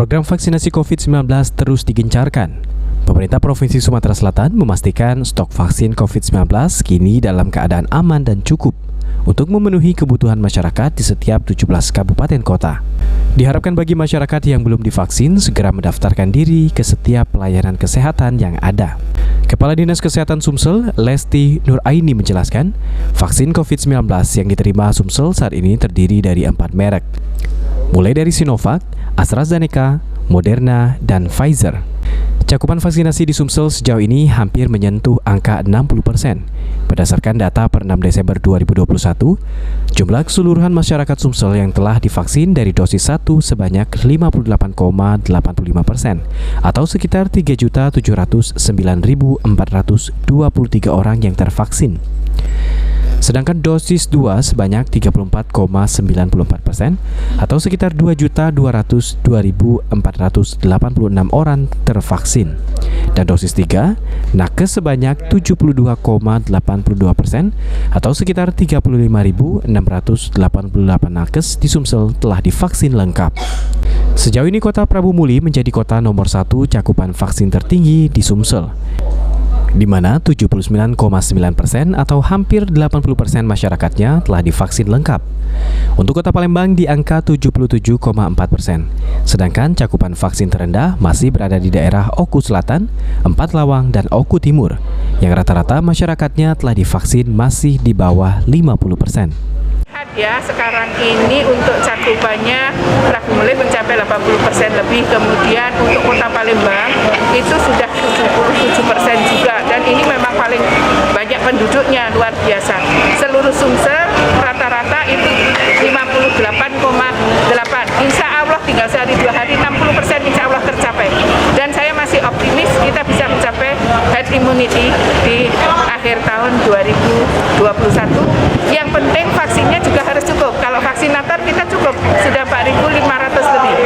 Program vaksinasi COVID-19 terus digencarkan. Pemerintah Provinsi Sumatera Selatan memastikan stok vaksin COVID-19 kini dalam keadaan aman dan cukup untuk memenuhi kebutuhan masyarakat di setiap 17 kabupaten kota. Diharapkan bagi masyarakat yang belum divaksin segera mendaftarkan diri ke setiap pelayanan kesehatan yang ada. Kepala Dinas Kesehatan Sumsel, Lesti Nuraini menjelaskan, vaksin COVID-19 yang diterima Sumsel saat ini terdiri dari 4 merek, mulai dari Sinovac, AstraZeneca, Moderna, dan Pfizer. Cakupan vaksinasi di Sumsel sejauh ini hampir menyentuh angka 60%. Berdasarkan data per 6 Desember 2021, jumlah keseluruhan masyarakat Sumsel yang telah divaksin dari dosis 1 sebanyak 58,85% atau sekitar 3.709.423 orang yang tervaksin. Sedangkan dosis 2 sebanyak 34,94% atau sekitar 2.202.486 orang tervaksin. Dan dosis 3, nakes sebanyak 72,82% atau sekitar 35.688 nakes di Sumsel telah divaksin lengkap. Sejauh ini Kota Prabu Muli menjadi kota nomor 1 cakupan vaksin tertinggi di Sumsel, di mana 79,9% atau hampir 80% masyarakatnya telah divaksin lengkap. Untuk Kota Palembang di angka 77,4%. Sedangkan cakupan vaksin terendah masih berada di daerah Oku Selatan, Empat Lawang, dan Oku Timur, yang rata-rata masyarakatnya telah divaksin masih di bawah 50%. Ya, sekarang ini untuk cakupannya Prabu Muli mencapai 80% lebih. Kemudian untuk Kota Palembang itu sudah 77% juga, dan ini memang paling banyak penduduknya, luar biasa. Seluruh Sumsel rata-rata itu 58,8. Insya Allah tinggal sehari 2 hari 60% insya Allah tercapai. Dan saya masih optimis kita bisa mencapai herd immunity di akhir tahun 2021. Yang penting vaksinnya juga harus cukup. Kalau vaksinator kita cukup, sudah 4.500 lebih.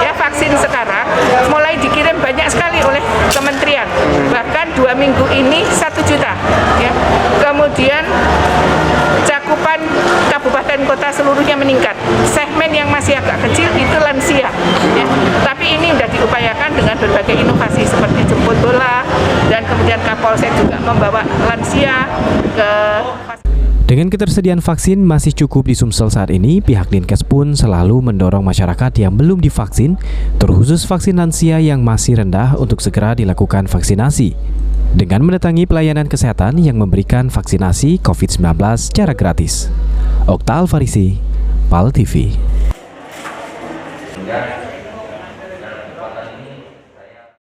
Ya, vaksin sekarang mulai dikirim banyak sekali oleh kementerian. Bahkan 2 minggu ini 1 juta. Ya. Kemudian cakupan kabupaten kota seluruhnya meningkat. Segmen yang masih agak kecil itu lansia. Ya. Tapi ini sudah diupayakan dengan berbagai inovasi seperti jemput bola, dan kemudian Kapolsek juga membawa lansia ke. Dengan ketersediaan vaksin masih cukup di Sumsel saat ini, pihak Dinkes pun selalu mendorong masyarakat yang belum divaksin, terkhusus vaksin lansia yang masih rendah, untuk segera dilakukan vaksinasi dengan mendatangi pelayanan kesehatan yang memberikan vaksinasi COVID-19 secara gratis. Okta Alfarisi, PAL TV.